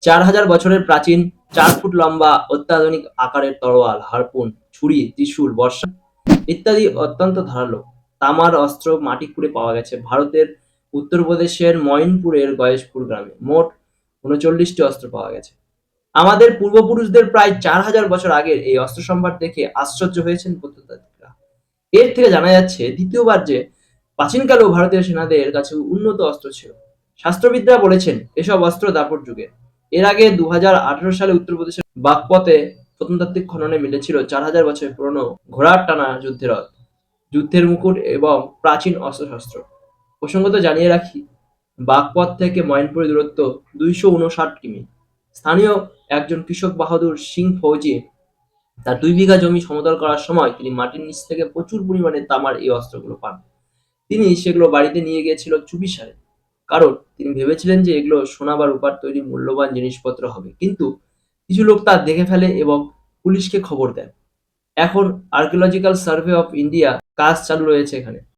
4000 বছরের প্রাচীন, 4 ফুট লম্বা, অত্যাধুনিক আকারের তরোয়াল, হারপুন, ছুরি, ত্রিশূল, বর্শা ইত্যাদি অত্যন্ত ধারালো তামার অস্ত্র মাটি খুঁড়ে পাওয়া গেছে ভারতের উত্তরপ্রদেশের মঈনপুরের গয়েশপুর গ্রামে। মোট ৩৯টি অস্ত্র পাওয়া গেছে। আমাদের পূর্বপুরুষদের প্রায় 4000 বছর আগের এই অস্ত্র সম্ভার দেখে আশ্চর্য হয়েছেন প্রত্নতাত্ত্বিকরা। এর থেকে জানা যাচ্ছে দ্বিতীয়বার যে প্রাচীনকালেও ভারতীয় সেনাদের কাছে উন্নত অস্ত্র ছিল। শাস্ত্রবিদরা বলেছেন এসব অস্ত্র দাপর যুগের। এর আগে 2018 সালে উত্তরপ্রদেশের বাগপতে প্রত্নতাত্ত্বিক খননে মিলেছিল 4000 বছরের পুরনো ঘোড়ার টানা যুদ্ধের রথ, যুদ্ধের মুকুট এবং প্রাচীন অস্ত্রশস্ত্র। প্রসঙ্গত জানিয়ে রাখি, বাগপত থেকে মঈনপুরের দূরত্ব 259 কিমি। স্থানীয় একজন কৃষক বাহাদুর সিং ফৌজি তার 2 বিঘা জমি সমতল করার সময় তিনি মাটির নিচ থেকে প্রচুর পরিমাণে তামার এই অস্ত্রগুলো পান। তিনি সেগুলো বাড়িতে নিয়ে গিয়েছিল চুপিসারে, কারণ তিনি ভেবেছিলেন যে এগুলো সোনা বা রূপার তৈরি মূল্যবান জিনিসপত্র হবে। কিন্তু কিছু লোক তা দেখে ফেলে এবং পুলিশকে খবর দেন। এখন আর্কিওলজিক্যাল সার্ভে অফ ইন্ডিয়া কাজ চালু রয়েছে এখানে।